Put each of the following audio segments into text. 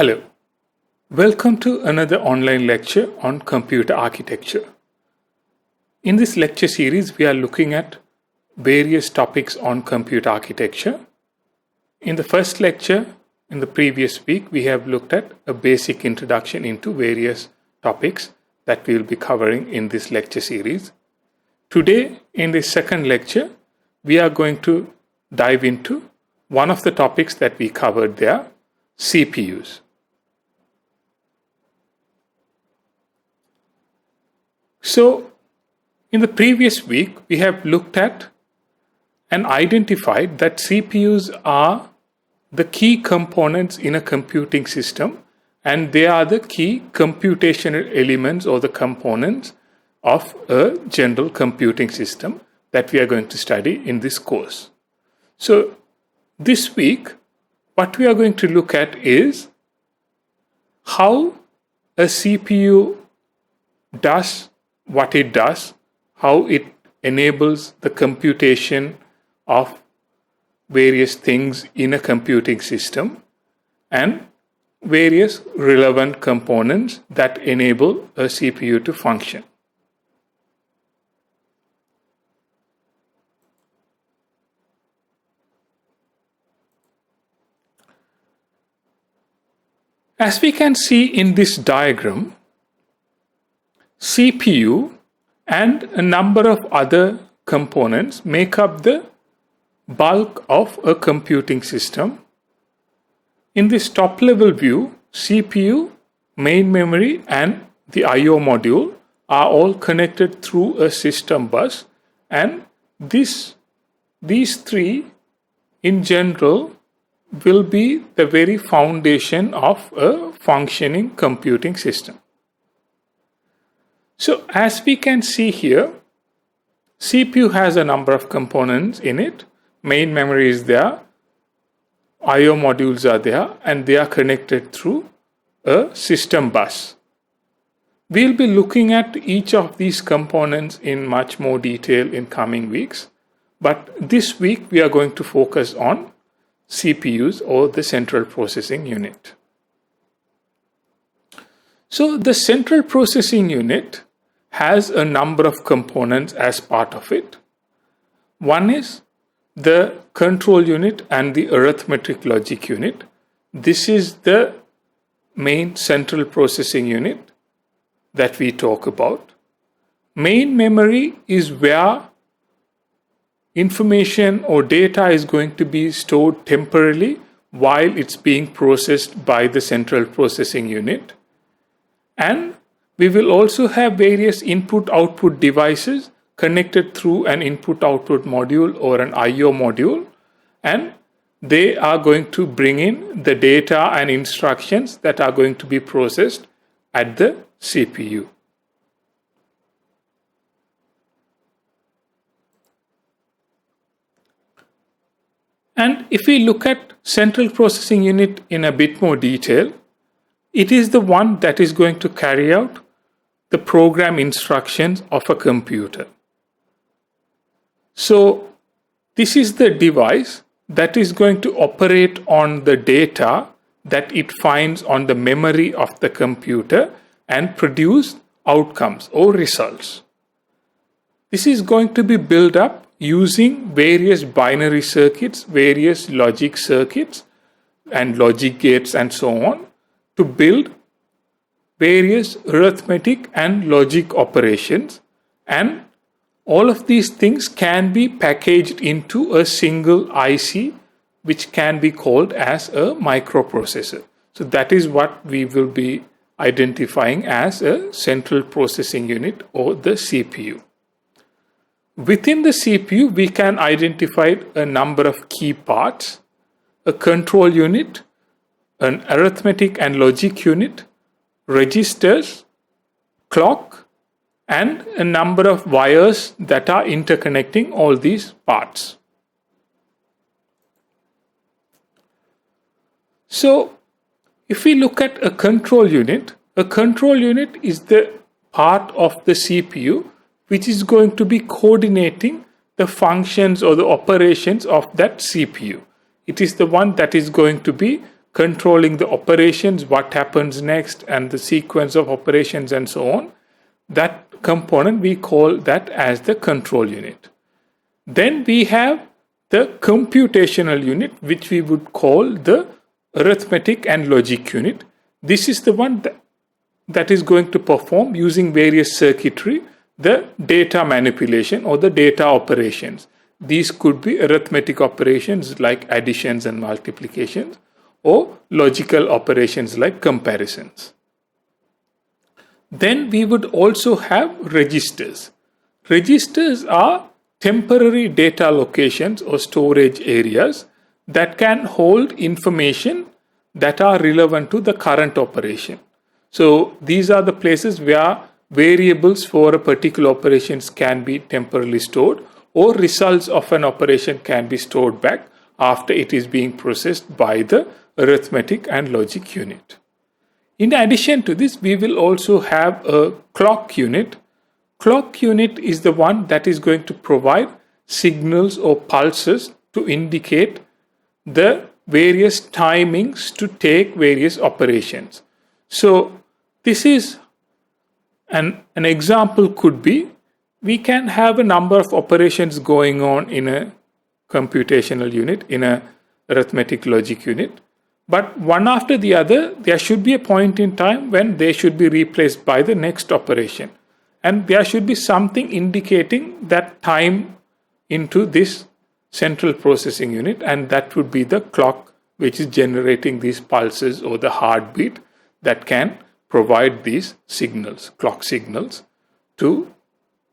Hello, welcome to another online lecture on computer architecture. In this lecture series, we are looking at various topics on computer architecture. In the first lecture, in the previous week, we have looked at a basic introduction into various topics that we will be covering in this lecture series. Today, in this second lecture, we are going to dive into one of the topics that we covered there, CPUs. So, in the previous week, we have looked at and identified that CPUs are the key components in a computing system, and they are the key computational elements or the components of a general computing system that we are going to study in this course. So, this week, what we are going to look at is how a CPU does what it does, how it enables the computation of various things in a computing system, and various relevant components that enable a CPU to function. As we can see in this diagram, CPU and a number of other components make up the bulk of a computing system. In this top level view, CPU, main memory and the I/O module are all connected through a system bus, and these three in general will be the very foundation of a functioning computing system. So as we can see here, CPU has a number of components in it. Main memory is there, I/O modules are there, and they are connected through a system bus. We'll be looking at each of these components in much more detail in coming weeks, but this week we are going to focus on CPUs, or the central processing unit. So the central processing unit has a number of components as part of it. One is the control unit and the arithmetic logic unit. This is the main central processing unit that we talk about. Main memory is where information or data is going to be stored temporarily while it's being processed by the central processing unit. And we will also have various input-output devices connected through an input-output module or an I/O module, and they are going to bring in the data and instructions that are going to be processed at the CPU. And if we look at central processing unit in a bit more detail, it is the one that is going to carry out the program instructions of a computer. So this is the device that is going to operate on the data that it finds on the memory of the computer and produce outcomes or results. This is going to be built up using various binary circuits, various logic circuits and logic gates and so on, to build various arithmetic and logic operations, and all of these things can be packaged into a single IC, which can be called as a microprocessor. So that is what we will be identifying as a central processing unit, or the CPU. Within the CPU, we can identify a number of key parts: a control unit, an arithmetic and logic unit, registers, clock, and a number of wires that are interconnecting all these parts. So, if we look at a control unit is the part of the CPU which is going to be coordinating the functions or the operations of that CPU. It is the one that is going to be controlling the operations, what happens next, and the sequence of operations and so on. That component, we call that as the control unit. Then we have the computational unit, which we would call the arithmetic and logic unit. This is the one that is going to perform, using various circuitry, the data manipulation or the data operations. These could be arithmetic operations like additions and multiplications, or logical operations like comparisons. Then we would also have registers. Registers are temporary data locations or storage areas that can hold information that are relevant to the current operation. So these are the places where variables for a particular operations can be temporarily stored, or results of an operation can be stored back after it is being processed by the arithmetic and logic unit. In addition to this, we will also have a clock unit. Clock unit is the one that is going to provide signals or pulses to indicate the various timings to take various operations. So this is an example could be, we can have a number of operations going on in a computational unit, in a arithmetic logic unit, but one after the other, there should be a point in time when they should be replaced by the next operation. And there should be something indicating that time into this central processing unit, and that would be the clock, which is generating these pulses or the heartbeat that can provide these signals, clock signals, to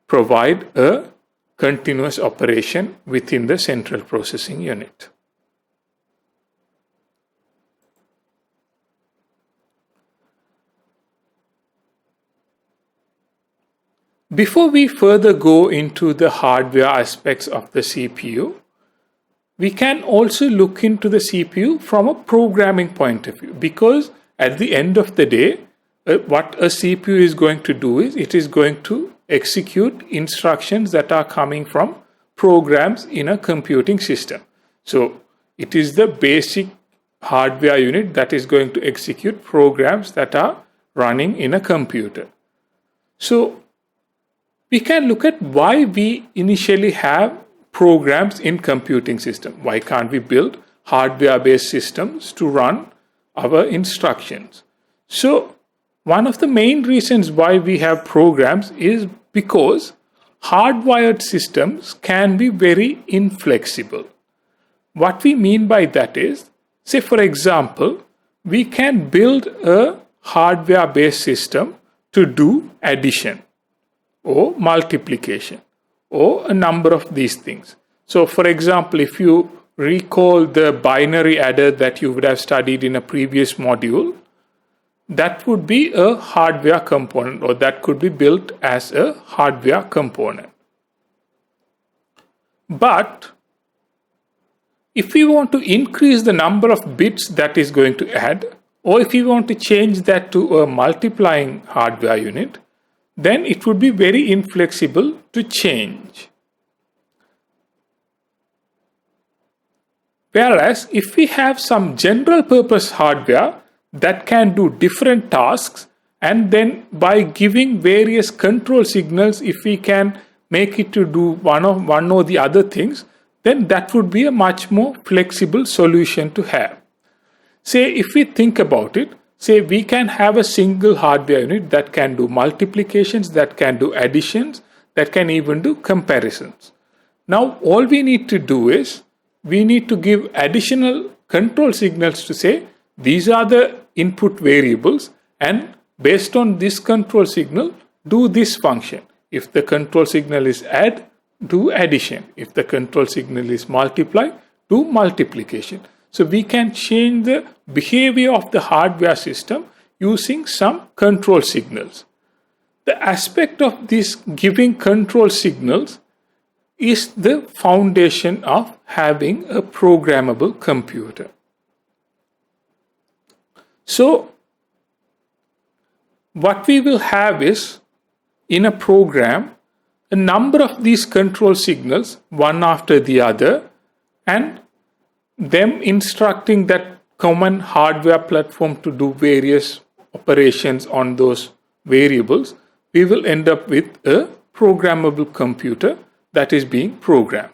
provide a continuous operation within the central processing unit. Before we further go into the hardware aspects of the CPU, we can also look into the CPU from a programming point of view, because at the end of the day, what a CPU is going to do is it is going to execute instructions that are coming from programs in a computing system. So it is the basic hardware unit that is going to execute programs that are running in a computer. So we can look at why we initially have programs in computing system. Why can't we build hardware-based systems to run our instructions? So one of the main reasons why we have programs is because hardwired systems can be very inflexible. What we mean by that is, say for example, we can build a hardware-based system to do addition or multiplication or a number of these things. So for example, if you recall the binary adder that you would have studied in a previous module, that would be a hardware component, or that could be built as a hardware component. But if we want to increase the number of bits that is going to add, or if we want to change that to a multiplying hardware unit, then it would be very inflexible to change. Whereas if we have some general purpose hardware that can do different tasks, and then by giving various control signals, if we can make it to do one or the other things, then that would be a much more flexible solution to have. Say if we think about it, say we can have a single hardware unit that can do multiplications, that can do additions, that can even do comparisons. Now all we need to do is we need to give additional control signals to say these are the input variables, and based on this control signal do this function. If the control signal is add, do addition. If the control signal is multiply, do multiplication. So we can change the behavior of the hardware system using some control signals. The aspect of this giving control signals is the foundation of having a programmable computer. So what we will have is, in a program, a number of these control signals, one after the other, and them instructing that common hardware platform to do various operations on those variables, we will end up with a programmable computer that is being programmed.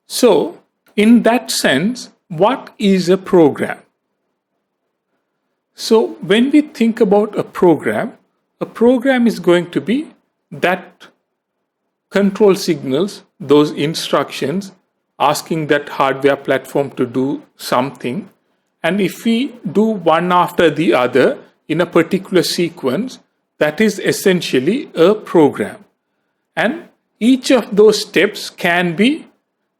So, in that sense, what is a program? So, when we think about a program is going to be that control signals, those instructions, asking that hardware platform to do something. And if we do one after the other in a particular sequence, that is essentially a program. And each of those steps can be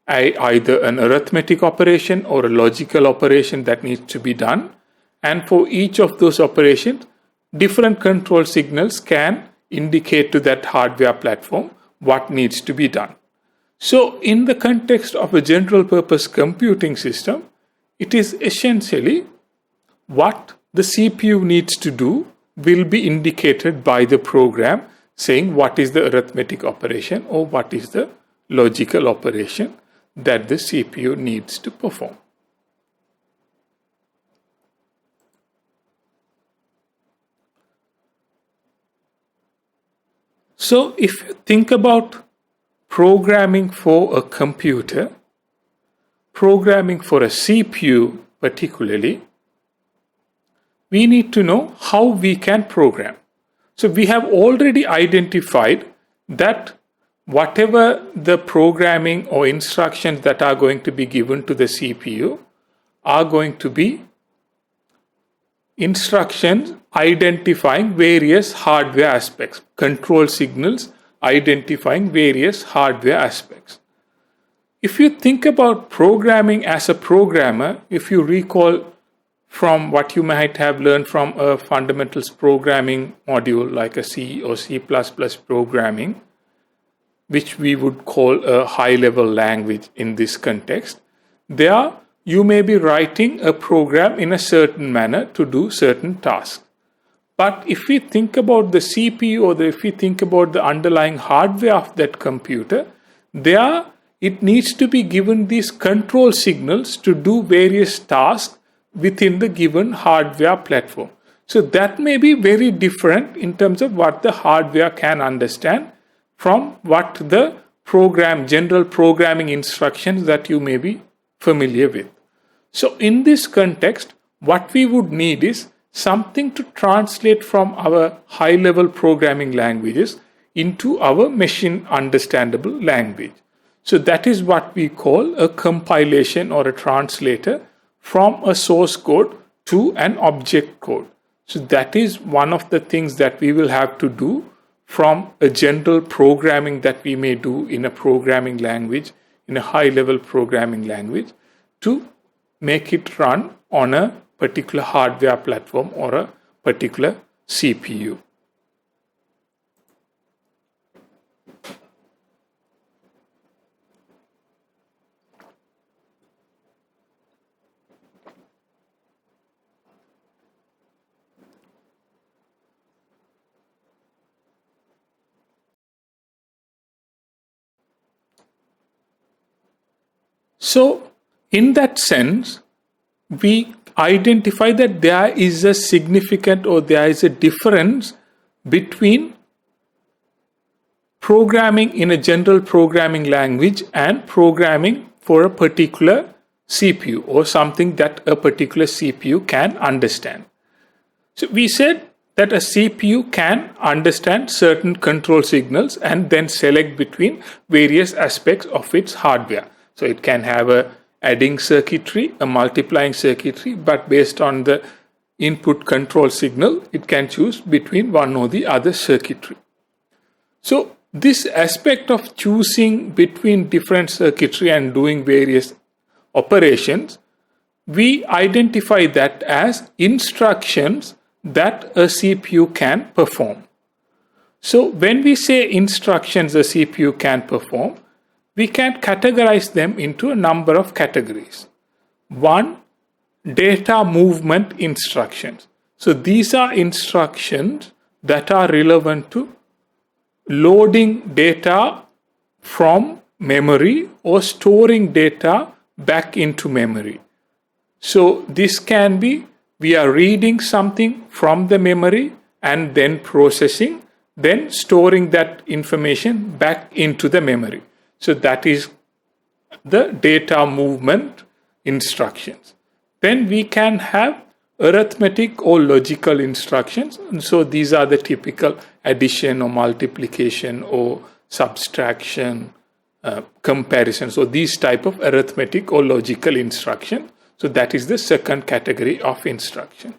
either an arithmetic operation or a logical operation that needs to be done. And for each of those operations, different control signals can indicate to that hardware platform what needs to be done. So, in the context of a general purpose computing system, it is essentially what the CPU needs to do will be indicated by the program saying what is the arithmetic operation or what is the logical operation that the CPU needs to perform. So, if you think about programming for a computer, programming for a CPU particularly, we need to know how we can program. So, we have already identified that whatever the programming or instructions that are going to be given to the CPU are going to be instructions identifying various hardware aspects, control signals identifying various hardware aspects. If you think about programming as a programmer, if you recall from what you might have learned from a fundamentals programming module like a C or C++ programming, which we would call a high-level language in this context, there you may be writing a program in a certain manner to do certain tasks. But if we think about the CPU or if we think about the underlying hardware of that computer, there it needs to be given these control signals to do various tasks within the given hardware platform. So that may be very different in terms of what the hardware can understand from what the general programming instructions that you may be familiar with. So in this context, what we would need is something to translate from our high-level programming languages into our machine understandable language. So that is what we call a compilation or a translator from a source code to an object code. So that is one of the things that we will have to do from a general programming that we may do in a programming language, in a high-level programming language, to make it run on a particular hardware platform or a particular CPU. So, in that sense, we identify that there is a significant or there is a difference between programming in a general programming language and programming for a particular CPU or something that a particular CPU can understand. So we said that a CPU can understand certain control signals and then select between various aspects of its hardware. So it can have a adding circuitry, a multiplying circuitry, but based on the input control signal, it can choose between one or the other circuitry. So this aspect of choosing between different circuitry and doing various operations, we identify that as instructions that a CPU can perform. So when we say instructions a CPU can perform, we can categorize them into a number of categories. One, data movement instructions. So these are instructions that are relevant to loading data from memory or storing data back into memory. So this can be, we are reading something from the memory and then processing, then storing that information back into the memory. So that is the data movement instructions. Then we can have arithmetic or logical instructions. And so these are the typical addition or multiplication or subtraction, comparison. So these type of arithmetic or logical instruction. So that is the second category of instruction.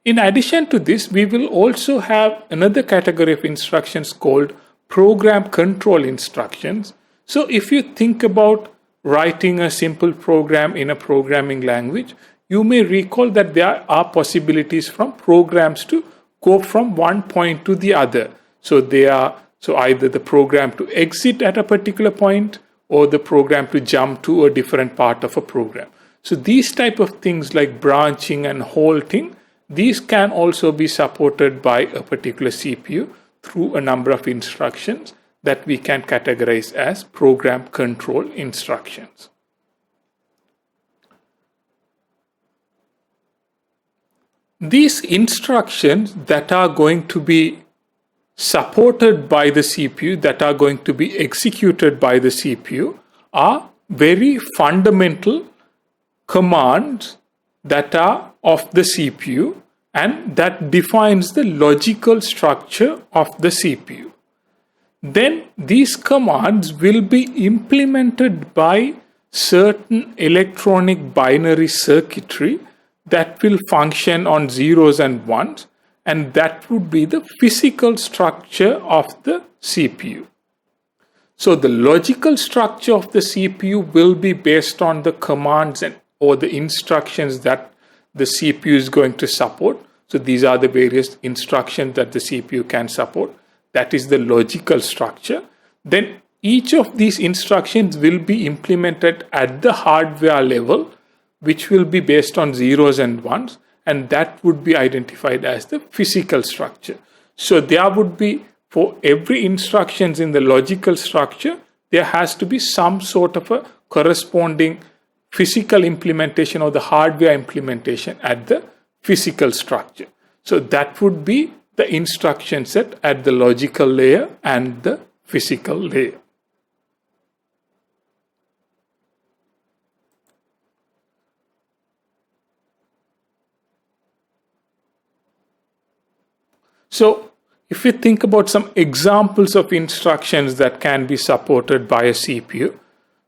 In addition to this, we will also have another category of instructions called program control instructions. So if you think about writing a simple program in a programming language, you may recall that there are possibilities from programs to go from one point to the other. So either the program to exit at a particular point or the program to jump to a different part of a program. So these type of things like branching and halting, these can also be supported by a particular CPU through a number of instructions that we can categorize as program control instructions. These instructions that are going to be supported by the CPU, that are going to be executed by the CPU, are very fundamental commands that are of the CPU and that defines the logical structure of the CPU. Then these commands will be implemented by certain electronic binary circuitry that will function on zeros and ones, and that would be the physical structure of the CPU. So the logical structure of the CPU will be based on the commands or the instructions that the CPU is going to support. So these are the various instructions that the CPU can support. That is the logical structure. Then each of these instructions will be implemented at the hardware level, which will be based on zeros and ones, and that would be identified as the physical structure. So there would be, for every instructions in the logical structure, there has to be some sort of a corresponding physical implementation or the hardware implementation at the physical structure. So that would be the instruction set at the logical layer and the physical layer. So if we think about some examples of instructions that can be supported by a CPU,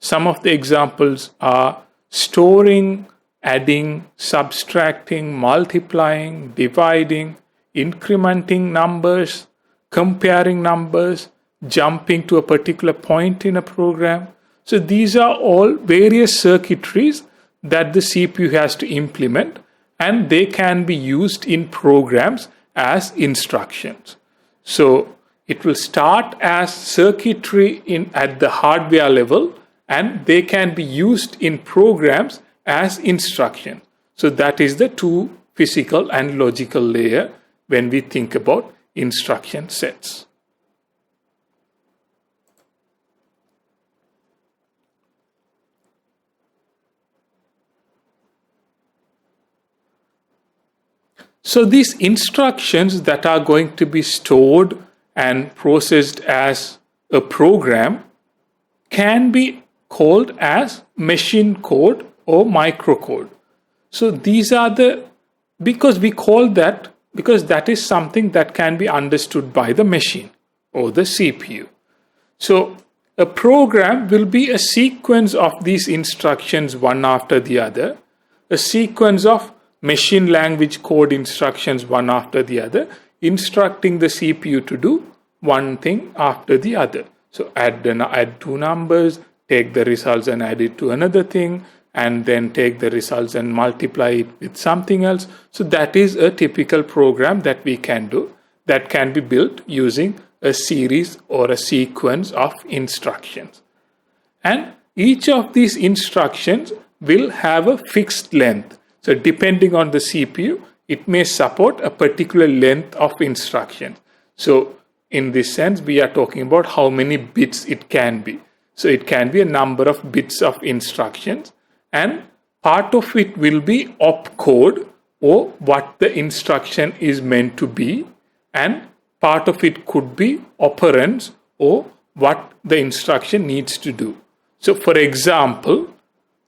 some of the examples are storing, adding, subtracting, multiplying, dividing, incrementing numbers, comparing numbers, jumping to a particular point in a program. So these are all various circuitries that the CPU has to implement, and they can be used in programs as instructions. So it will start as circuitry at the hardware level, and they can be used in programs as instructions. So that is the two physical and logical layer when we think about instruction sets. So these instructions that are going to be stored and processed as a program can be called as machine code or microcode. So these are because that is something that can be understood by the machine or the CPU. So a program will be a sequence of these instructions one after the other, a sequence of machine language code instructions one after the other, instructing the CPU to do one thing after the other. So add two numbers, take the results and add it to another thing, and then take the results and multiply it with something else. So that is a typical program that we can do, that can be built using a series or a sequence of instructions. And each of these instructions will have a fixed length. So depending on the CPU, it may support a particular length of instructions. So in this sense, we are talking about how many bits it can be. So it can be a number of bits of instructions, and part of it will be opcode, or what the instruction is meant to be, and part of it could be operands, or what the instruction needs to do. So for example,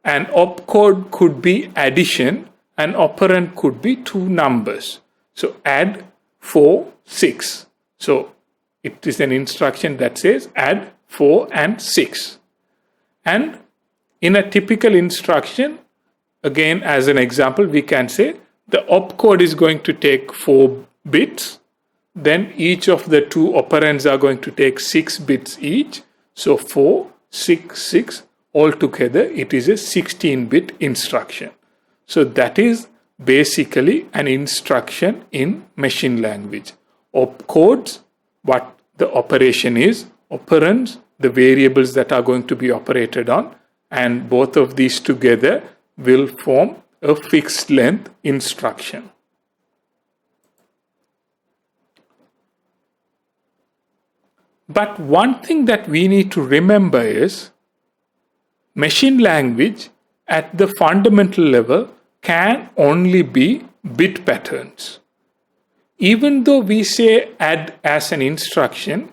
an opcode could be addition, an operand could be two numbers. So add 4, 6. So it is an instruction that says add 4 and 6. And in a typical instruction, again as an example, we can say the opcode is going to take 4 bits. Then each of the two operands are going to take 6 bits each. So 4, 6, 6. Altogether, it is a 16-bit instruction. So that is basically an instruction in machine language. Opcodes, what the operation is, operands, the variables that are going to be operated on, and both of these together will form a fixed length instruction. But one thing that we need to remember is machine language at the fundamental level can only be bit patterns. Even though we say add as an instruction,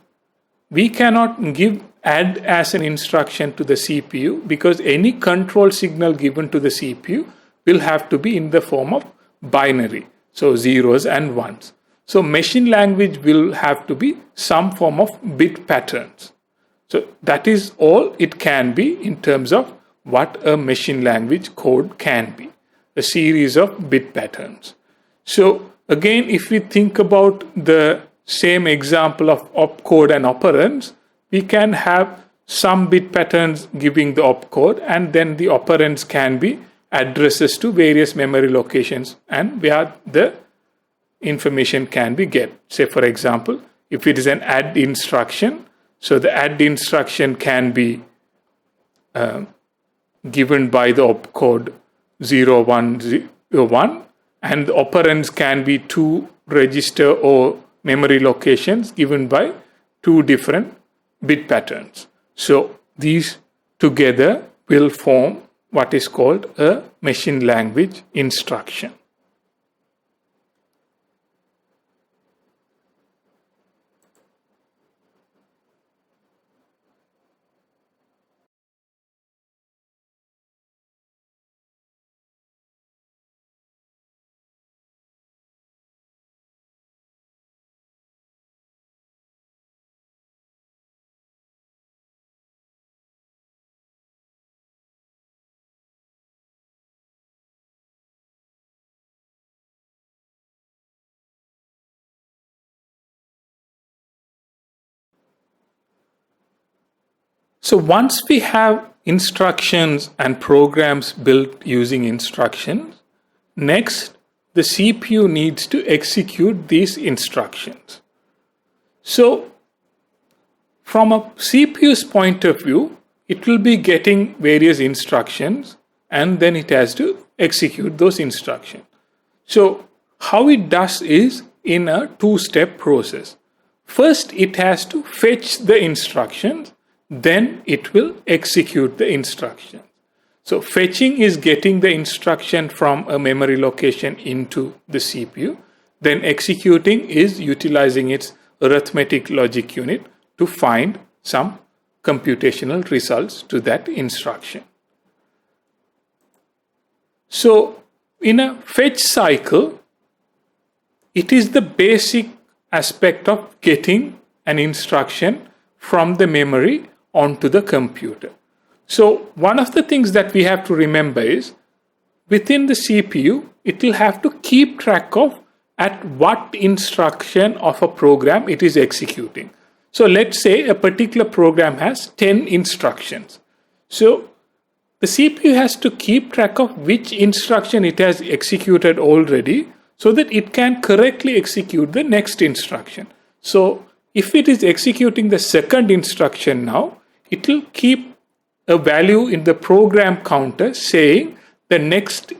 we cannot give add as an instruction to the CPU, because any control signal given to the CPU will have to be in the form of binary, so zeros and ones. So machine language will have to be some form of bit patterns. So that is all it can be in terms of what a machine language code can be, a series of bit patterns. So again, if we think about the same example of opcode and operands, we can have some bit patterns giving the opcode, and then the operands can be addresses to various memory locations and where the information can be get. Say for example, if it is an add instruction, so the add instruction can be given by the opcode 0101, and the operands can be 2 register or memory locations given by 2 different bit patterns. So these together will form what is called a machine language instruction. So once we have instructions and programs built using instructions, next the CPU needs to execute these instructions. So from a CPU's point of view, it will be getting various instructions and then it has to execute those instructions. So how it does is in a 2-step process. First, it has to fetch the instructions, then it will execute the instruction. So fetching is getting the instruction from a memory location into the CPU. Then executing is utilizing its arithmetic logic unit to find some computational results to that instruction. So in a fetch cycle, it is the basic aspect of getting an instruction from the memory onto the computer. So one of the things that we have to remember is within the CPU, it will have to keep track of at what instruction of a program it is executing. So let's say a particular program has 10 instructions. So the CPU has to keep track of which instruction it has executed already so that it can correctly execute the next instruction. So if it is executing the second instruction now, it will keep a value in the program counter saying the next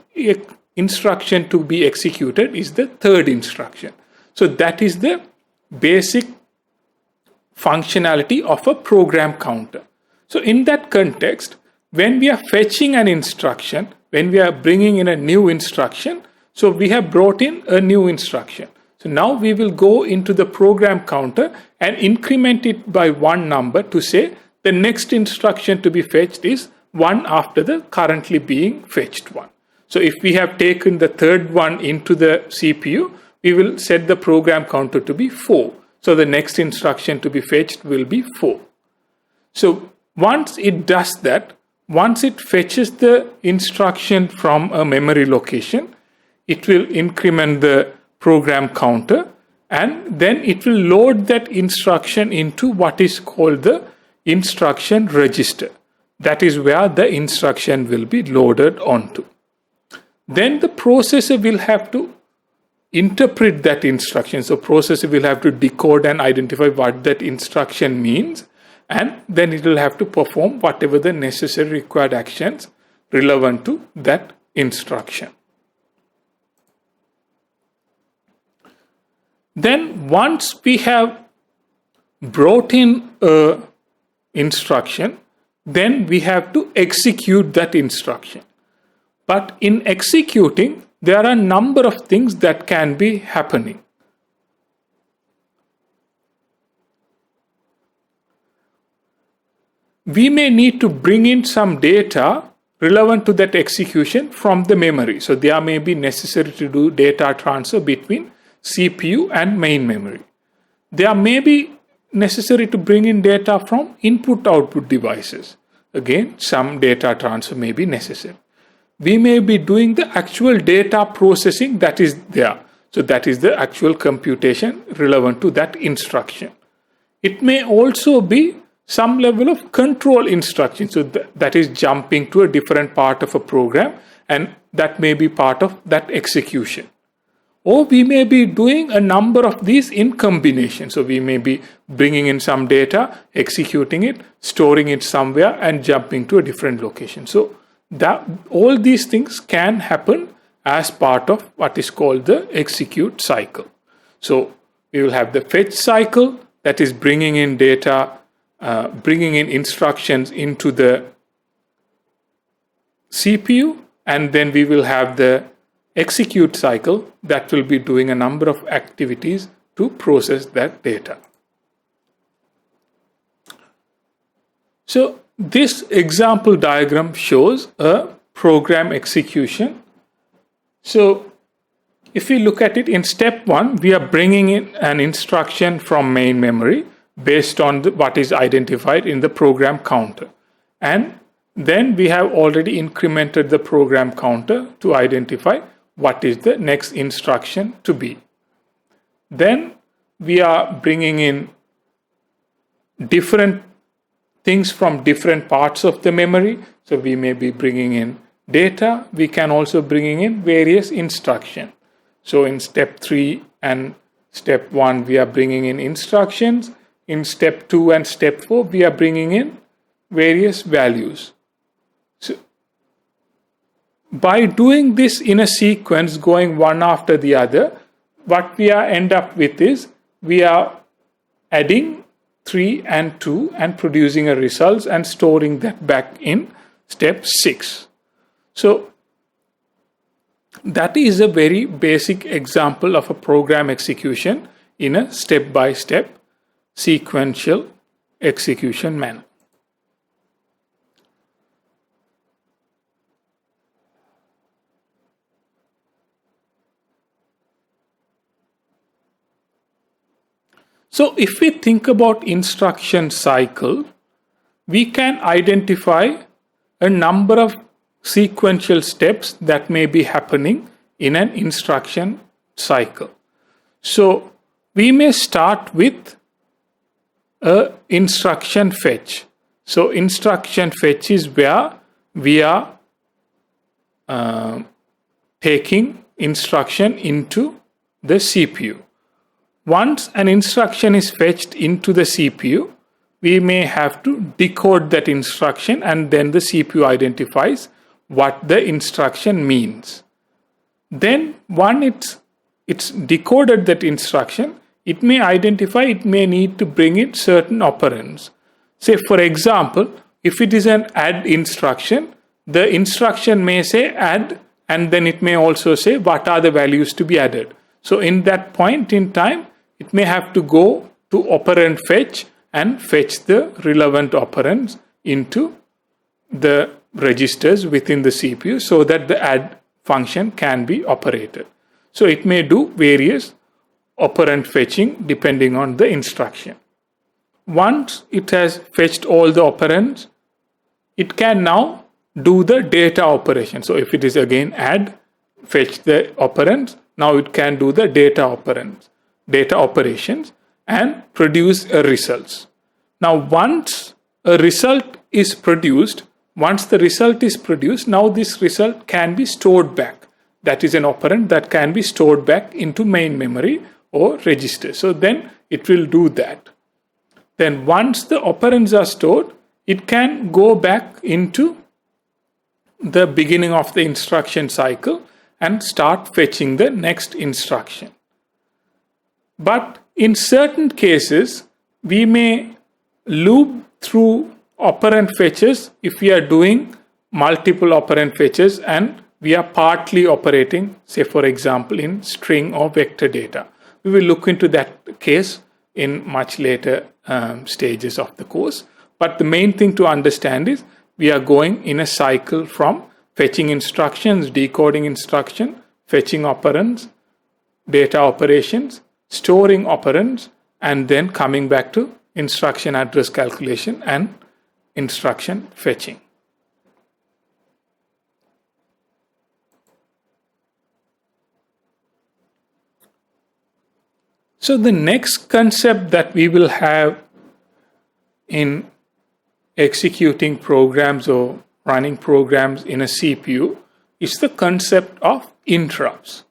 instruction to be executed is the third instruction. So that is the basic functionality of a program counter. So in that context, when we are fetching an instruction, when we are bringing in a new instruction, so we have brought in a new instruction. So now we will go into the program counter and increment it by one number to say the next instruction to be fetched is one after the currently being fetched one. So if we have taken the third one into the CPU, we will set the program counter to be 4. So the next instruction to be fetched will be 4. So once it does that, once it fetches the instruction from a memory location, it will increment the program counter and then it will load that instruction into what is called the instruction register. That is where the instruction will be loaded onto. Then the processor will have to interpret that instruction. So processor will have to decode and identify what that instruction means, and then it will have to perform whatever the necessary required actions relevant to that instruction. Then once we have brought in a instruction, then we have to execute that instruction. But in executing, there are a number of things that can be happening. We may need to bring in some data relevant to that execution from the memory. So there may be necessary to do data transfer between CPU and main memory. There may be necessary to bring in data from input-output devices. Again, some data transfer may be necessary. We may be doing the actual data processing that is there. So that is the actual computation relevant to that instruction. It may also be some level of control instruction. So that is jumping to a different part of a program, and that may be part of that execution. Or we may be doing a number of these in combination. So we may be bringing in some data, executing it, storing it somewhere, and jumping to a different location. So that all these things can happen as part of what is called the execute cycle. So we will have the fetch cycle, that is bringing in data, bringing in instructions into the CPU, and then we will have the execute cycle that will be doing a number of activities to process that data. So this example diagram shows a program execution. So if we look at it in step 1, we are bringing in an instruction from main memory based on what is identified in the program counter. And then we have already incremented the program counter to identify what is the next instruction to be. Then we are bringing in different things from different parts of the memory. So we may be bringing in data. We can also bring in various instructions. So in step 3 and step 1, we are bringing in instructions. In step 2 and step 4, we are bringing in various values. So by doing this in a sequence, going one after the other, what we end up with is we are adding 3 and 2 and producing a result and storing that back in step 6. So that is a very basic example of a program execution in a step-by-step sequential execution manner. So if we think about instruction cycle, we can identify a number of sequential steps that may be happening in an instruction cycle. So we may start with a instruction fetch. So instruction fetch is where we are taking instruction into the CPU. Once an instruction is fetched into the CPU, we may have to decode that instruction, and then the CPU identifies what the instruction means. Then it's decoded that instruction, it may identify, it may need to bring in certain operands. Say for example, if it is an add instruction, the instruction may say add, and then it may also say what are the values to be added. So in that point in time, it may have to go to operand fetch and fetch the relevant operands into the registers within the CPU so that the add function can be operated. So it may do various operand fetching depending on the instruction. Once it has fetched all the operands, it can now do the data operation. So if it is again add, fetch the operands, now it can do the data operations and produce a results. Now once a result is produced, now this result can be stored back. That is an operand that can be stored back into main memory or register. So then it will do that. Then once the operands are stored, it can go back into the beginning of the instruction cycle and start fetching the next instruction. But in certain cases, we may loop through operand fetches if we are doing multiple operand fetches and we are partly operating, say for example, in string or vector data. We will look into that case in much later stages of the course. But the main thing to understand is we are going in a cycle from fetching instructions, decoding instruction, fetching operands, data operations, storing operands, and then coming back to instruction address calculation and instruction fetching. So the next concept that we will have in executing programs or running programs in a CPU is the concept of interrupts.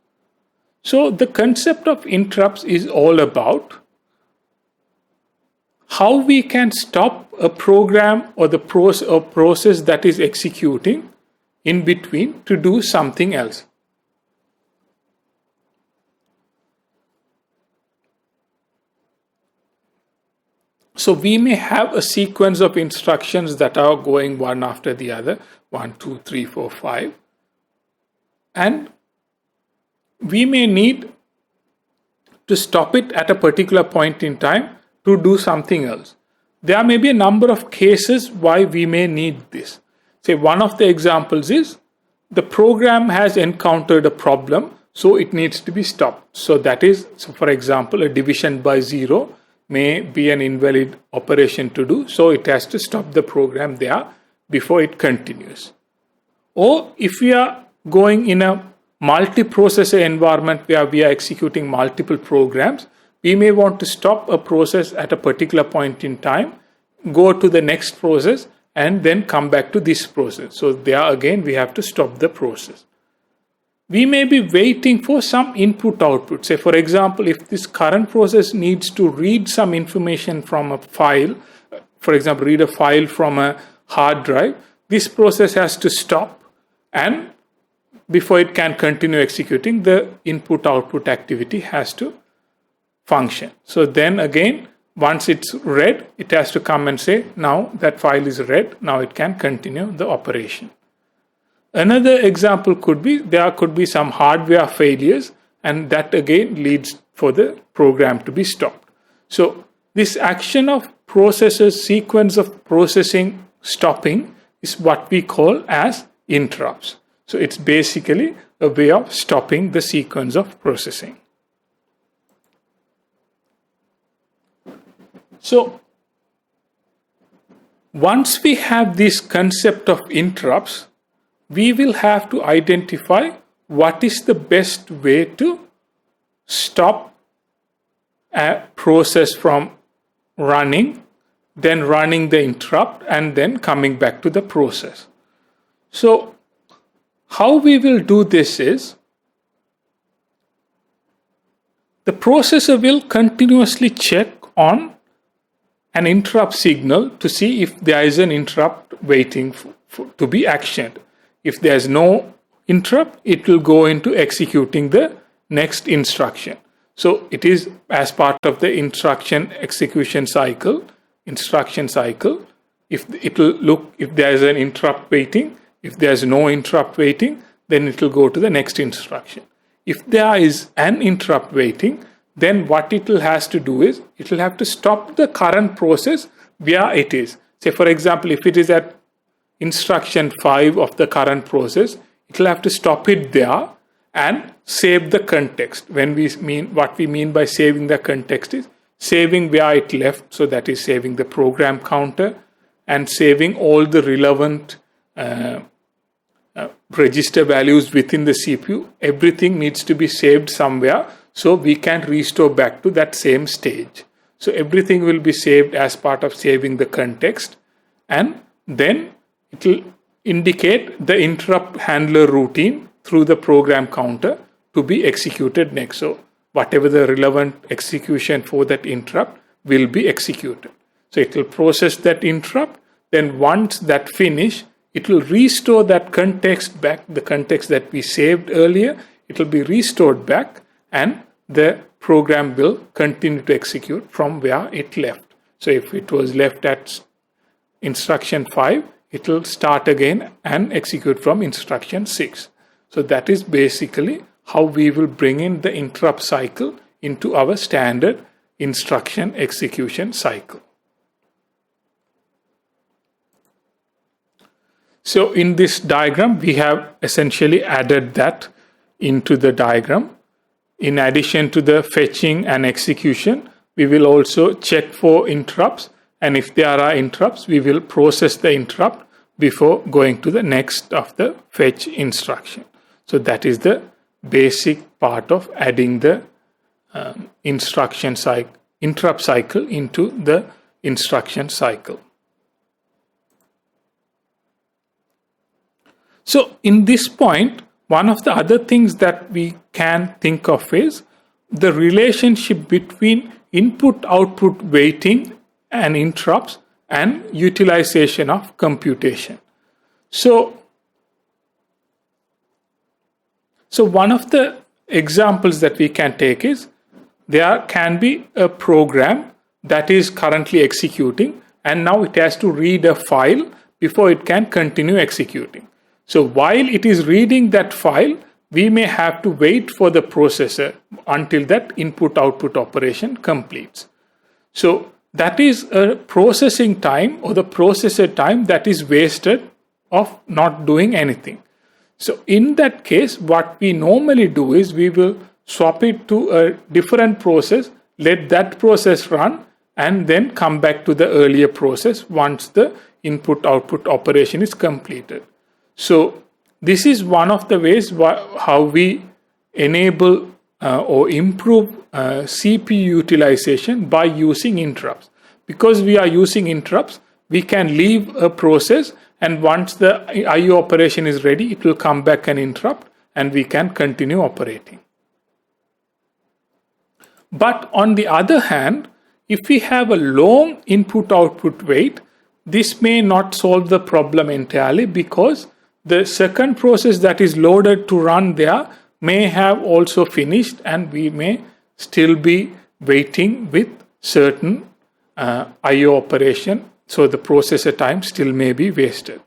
So the concept of interrupts is all about how we can stop a program or the process that is executing in between to do something else. So we may have a sequence of instructions that are going one after the other, 1, 2, 3, 4, 5. And we may need to stop it at a particular point in time to do something else. There may be a number of cases why we may need this. Say one of the examples is the program has encountered a problem, so it needs to be stopped. So for example, a division by 0 may be an invalid operation to do, so it has to stop the program there before it continues. Or if we are going in a multiprocessor environment where we are executing multiple programs, we may want to stop a process at a particular point in time, go to the next process, and then come back to this process. So there again we have to stop the process. We may be waiting for some input output. Say for example, if this current process needs to read some information from a file, for example, read a file from a hard drive, this process has to stop, and before it can continue executing, the input output activity has to function. So then again, once it's read, it has to come and say, now that file is read, now it can continue the operation. Another example could be, there could be some hardware failures, and that again leads for the program to be stopped. So this action of processors, sequence of processing stopping is what we call as interrupts. So it's basically a way of stopping the sequence of processing. So once we have this concept of interrupts, we will have to identify what is the best way to stop a process from running, then running the interrupt, and then coming back to the process. So how we will do this is, the processor will continuously check on an interrupt signal to see if there is an interrupt waiting to be actioned. If there is no interrupt, it will go into executing the next instruction. So it is as part of the instruction cycle. If it will look if there is an interrupt waiting, if there is no interrupt waiting, then it will go to the next instruction. If there is an interrupt waiting, then what it will has to do is it will have to stop the current process where it is. Say for example, if it is at instruction 5 of the current process, it will have to stop it there and save the context. What we mean by saving the context is saving where it left, so that is saving the program counter and saving all the relevant register values within the CPU. Everything needs to be saved somewhere so we can restore back to that same stage. So everything will be saved as part of saving the context, and then it will indicate the interrupt handler routine through the program counter to be executed next. So whatever the relevant execution for that interrupt will be executed. So it will process that interrupt. Then once that finish, it will restore that context back, the context that we saved earlier. It will be restored back, and the program will continue to execute from where it left. So if it was left at instruction 5, it will start again and execute from instruction 6. So that is basically how we will bring in the interrupt cycle into our standard instruction execution cycle. So in this diagram, we have essentially added that into the diagram. In addition to the fetching and execution, we will also check for interrupts, and if there are interrupts, we will process the interrupt before going to the next of the fetch instruction. So that is the basic part of adding the interrupt cycle into the instruction cycle. So in this point, one of the other things that we can think of is the relationship between input-output waiting and interrupts and utilization of computation. So one of the examples that we can take is there can be a program that is currently executing, and now it has to read a file before it can continue executing. So while it is reading that file, we may have to wait for the processor until that input-output operation completes. So that is a processing time, or the processor time, that is wasted of not doing anything. So in that case, what we normally do is we will swap it to a different process, let that process run, and then come back to the earlier process once the input-output operation is completed. So this is one of the ways how we enable or improve CPU utilization by using interrupts. Because we are using interrupts, we can leave a process, and once the IO operation is ready, it will come back and interrupt, and we can continue operating. But on the other hand, if we have a long input-output wait, this may not solve the problem entirely, because the second process that is loaded to run there may have also finished, and we may still be waiting with certain IO operation. So the processor time still may be wasted.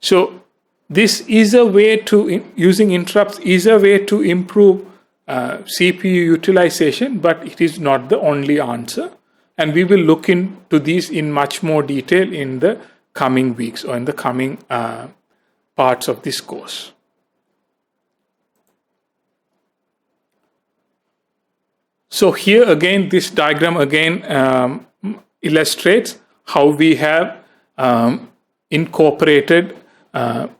So this is a way using interrupts is a way to improve CPU utilization, but it is not the only answer. And we will look into these in much more detail in the coming weeks or in the coming parts of this course. So here again, this diagram again illustrates how we have incorporated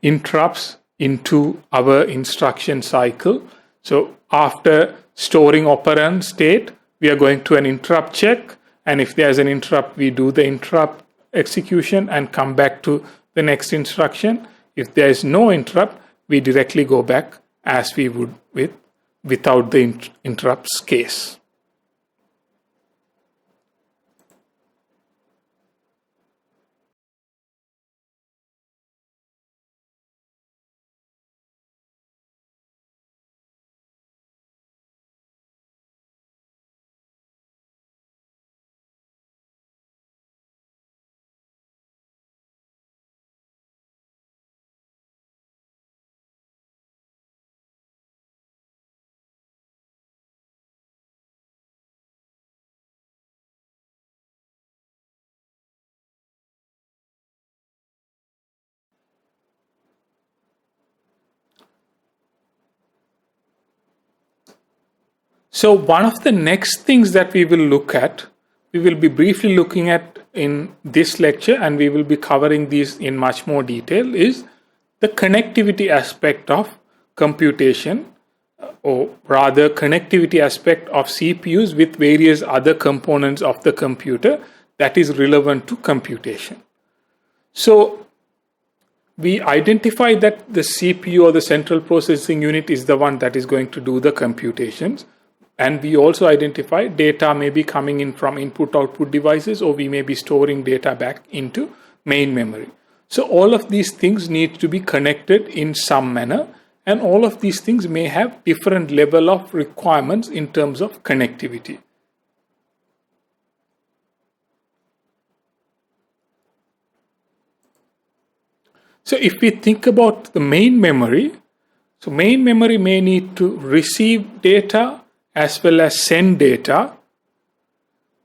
interrupts into our instruction cycle. So after storing operand state, we are going to an interrupt check, and if there's an interrupt, we do the interrupt execution and come back to the next instruction. If there is no interrupt, we directly go back as we would without the interrupts case. So one of the next things that we will look at, we will be briefly looking at in this lecture, and we will be covering these in much more detail, is the connectivity aspect of computation, or rather connectivity aspect of CPUs with various other components of the computer that is relevant to computation. So we identify that the CPU, or the central processing unit, is the one that is going to do the computations. And we also identify data may be coming in from input-output devices, or we may be storing data back into main memory. So all of these things need to be connected in some manner, and all of these things may have different level of requirements in terms of connectivity. So if we think about the main memory, so main memory may need to receive data as well as send data.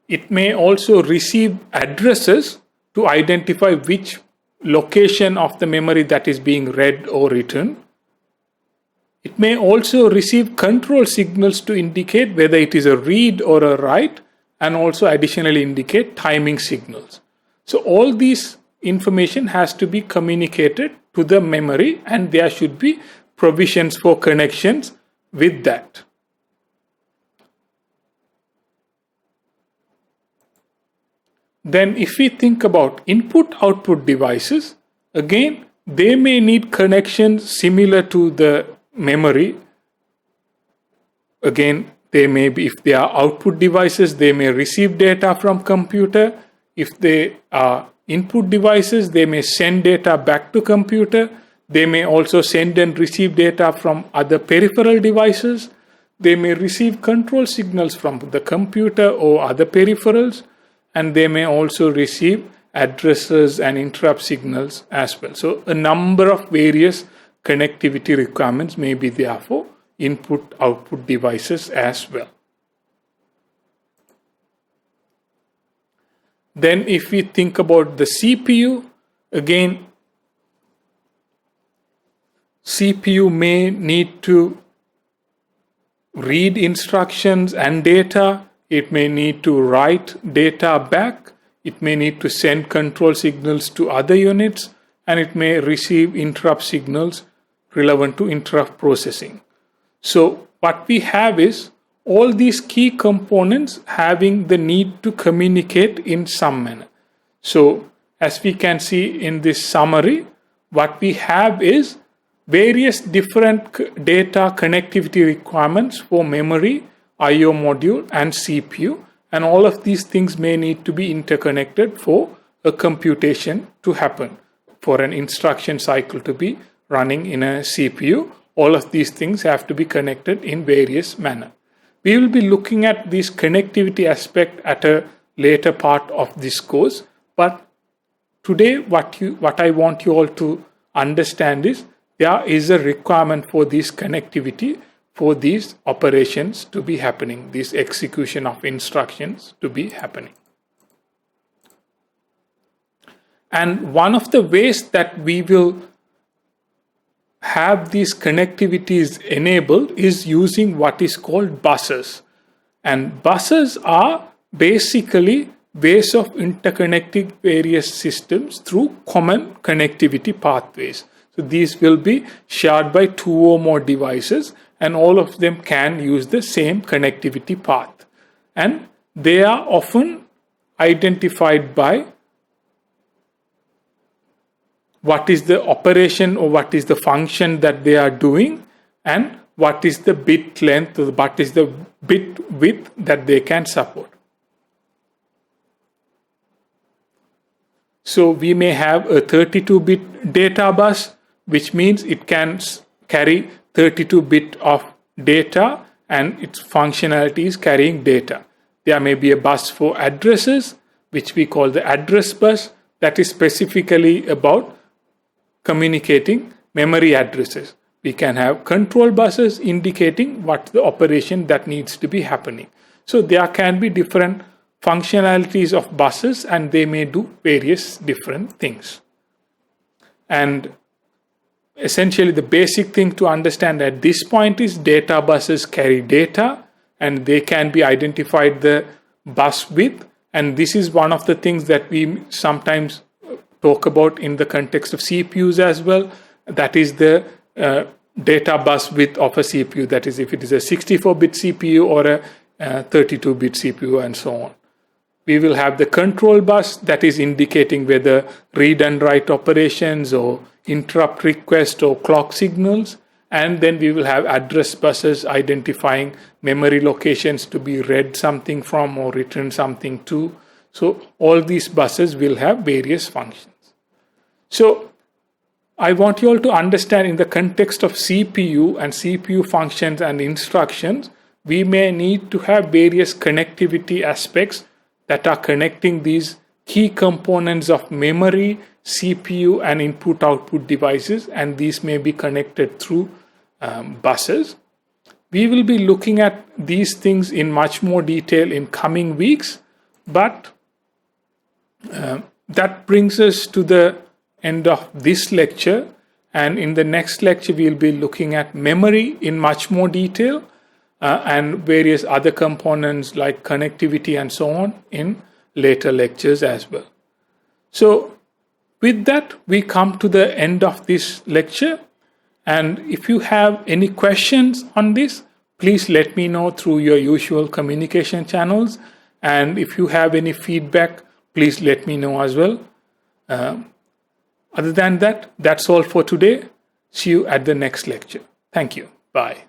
It may also receive addresses to identify which location of the memory that is being read or written. It may also receive control signals to indicate whether it is a read or a write, and also additionally indicate timing signals. So all these information has to be communicated to the memory, and there should be provisions for connections with that. Then if we think about input-output devices, again, they may need connections similar to the memory. Again, they may be, if they are output devices, they may receive data from computer. If they are input devices, they may send data back to computer. They may also send and receive data from other peripheral devices. They may receive control signals from the computer or other peripherals. And they may also receive addresses and interrupt signals as well. So a number of various connectivity requirements may be there for input-output devices as well. Then if we think about the CPU, again, CPU may need to read instructions and data. It may need to write data back. It may need to send control signals to other units, and it may receive interrupt signals relevant to interrupt processing. So what we have is all these key components having the need to communicate in some manner. So as we can see in this summary, what we have is various different data connectivity requirements for memory, I/O module, and CPU, and all of these things may need to be interconnected for a computation to happen, for an instruction cycle to be running in a CPU. All of these things have to be connected in various manner. We will be looking at this connectivity aspect at a later part of this course, but today what I want you all to understand is there is a requirement for this connectivity, for these operations to be happening, this execution of instructions to be happening. And one of the ways that we will have these connectivities enabled is using what is called buses. And buses are basically ways of interconnecting various systems through common connectivity pathways. So these will be shared by two or more devices, and all of them can use the same connectivity path. And they are often identified by what is the operation or what is the function that they are doing, and what is the bit length or what is the bit width that they can support. So we may have a 32-bit data bus, which means it can carry 32-bit of data and its functionality is carrying data. There may be a bus for addresses, which we call the address bus, that is specifically about communicating memory addresses. We can have control buses indicating what the operation that needs to be happening. So there can be different functionalities of buses, and they may do various different things. And essentially the basic thing to understand at this point is data buses carry data and they can be identified the bus width. And this is one of the things that we sometimes talk about in the context of CPUs as well. That is the data bus width of a CPU. That is, if it is a 64-bit CPU or a 32-bit CPU and so on. We will have the control bus that is indicating whether read and write operations or interrupt request or clock signals. And then we will have address buses identifying memory locations to be read something from or written something to. So all these buses will have various functions. So I want you all to understand, in the context of CPU and CPU functions and instructions, we may need to have various connectivity aspects that are connecting these key components of memory, CPU, and input-output devices, and these may be connected through buses. We will be looking at these things in much more detail in coming weeks, but that brings us to the end of this lecture, and in the next lecture we'll be looking at memory in much more detail and various other components like connectivity and so on in later lectures as well. So with that, we come to the end of this lecture, and if you have any questions on this, please let me know through your usual communication channels, and if you have any feedback, please let me know as well. Other than that, that's all for today. See you at the next lecture. Thank you. Bye.